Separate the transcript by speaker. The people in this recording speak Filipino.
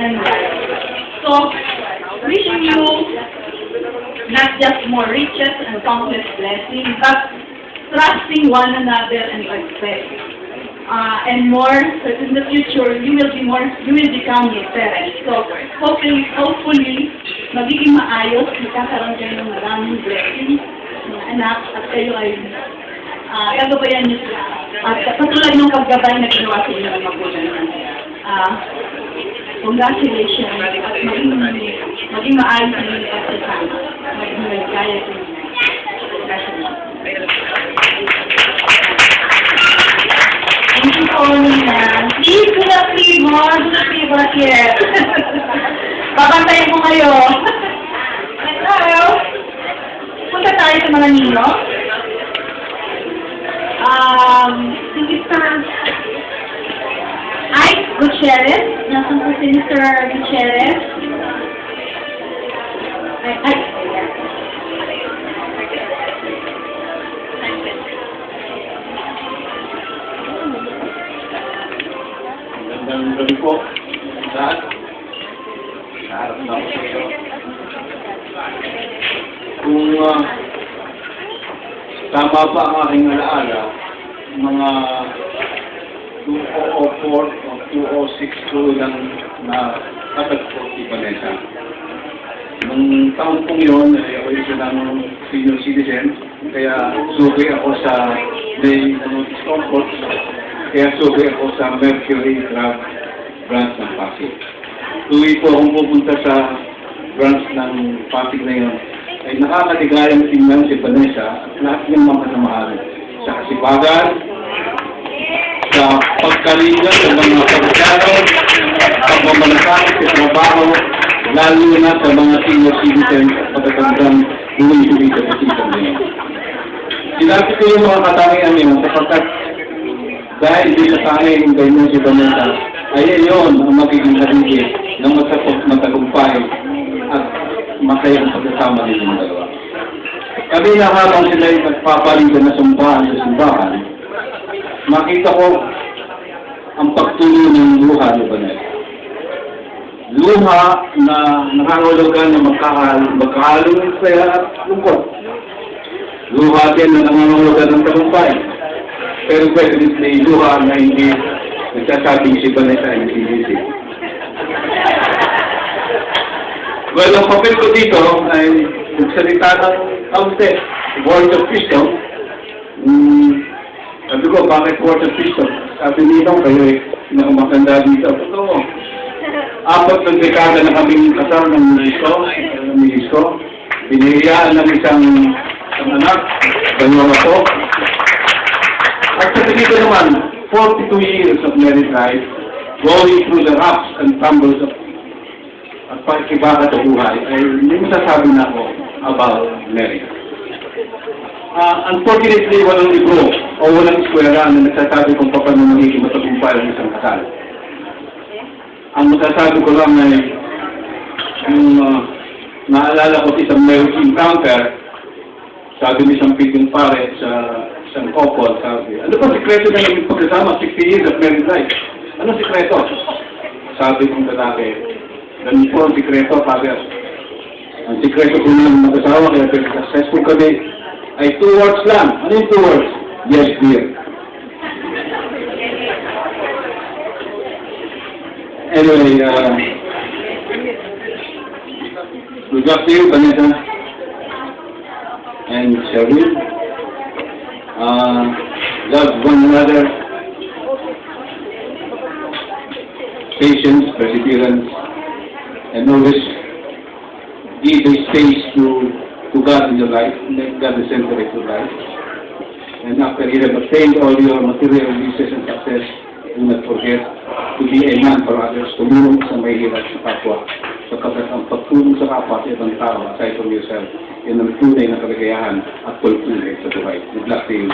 Speaker 1: ng life. So, wishing you not just more riches and countless blessings, but trusting one another and respect. And more, so in the future, you will become your parents. So, hopefully, magiging maayos, magkakaroon kayo ng maraming blessings, mga anak, at kayo ay gagabayan niyo sila. At katulad ng paggabay na ginawa sa inyo ng magulang. Congratulations, at maging maayos na yung pagsasama. Maging kaya ko yun. Thank you po, Nina. Please, do not leave us here. Babantayan ko kayo. Hello. Punta tayo sa mga nino. Si Mr. Ike Gutierrez. Nasaan po si Mr. Gutierrez? Ay.
Speaker 2: Magandang gabi po. Lahat. Naharap na ako sa iyo. Kung tama pa ang aking alaala, mga 2004 o 2006 lang na katagpo si Vanessa. Nung taon kong yun, ako isa ng senior citizen, kaya suki ako sa Stone kaya suki ako sa Mercury Club branch ng Pasig. Tuwi po akong pupunta sa branch ng Pasig na yun, ay nakakaligayang tingnan si Vanessa at lahat ng mga kasamahan sa kasipagan, sa pagkalinga sa mga pagkano, pagmamalasakit sa trabaho, lalo na sa mga senior citizens at patatandang buhay-buhay sa kasipan na yun. Sinabi ko yung mga katangian yun sapagkat dahil di nasanay yung ganyan si Vanessa, ay yun ang magiging haligi ng matagumpay at masayang pagkasama nilang dalawa. Kami na habang sila ay nagpapalitan na sumbahan sa simbahan, makita ko ang pagtuloy ng luha ni Vanessa. Luha na nangangulugan na magkahalong saya at lungkot. Luha din na nangangulugan ng tagumpay. Pero definitely luha na hindi nagsasabing si Vanessa ay CBC. Well, ang papel ko dito ay magsalita ng kaunti, Word of Wisdom. Sabi ko, bakit Word of Wisdom? Sabi nito, kayo ay nakumakanda dito. Totoo. 4 na dekada na kaming kasal ng Mihisko. Binihiyaan ng isang anak, dalawa ko. At sa dito naman, 42 years of married life, going through the ups and tumbles of at pagkibaka sa buhay, ay hindi masasabi na ako about marriage. Unfortunately, walang libro o walang eskwela na nagsasabi kung paano magiging matagumpay ang isang kasal. Ang masasabi ko lang ay yung naalala ko isang marriage encounter, sabi ni isang pitong pare sa isang couple, sabi, ano ba sikreto na naging pagkasama 60 years of married life? Ano sikreto? Sabi kong lalaki, ganun po ang sikreto, sabi. Ang sikreto ko ng mag-asawa, kaya successful kami, ay 2 words lang. Ano yung 2 words? Yes, dear. Anyway, good luck to you, Vanessa. And Sherwin. Love one another. Patience, perseverance, and always give a space to God in your life, make God the center of your life. And after you have attained all your material wishes and success, do not forget to be a man for others, tumulong sa mahihirap sa kapwa, sapagkat ang pagtulong sa kapwa sa ibang tao, aside from yourself, yun ang tunay na kaligayahan at pulpunay sa buhay. Good luck to you.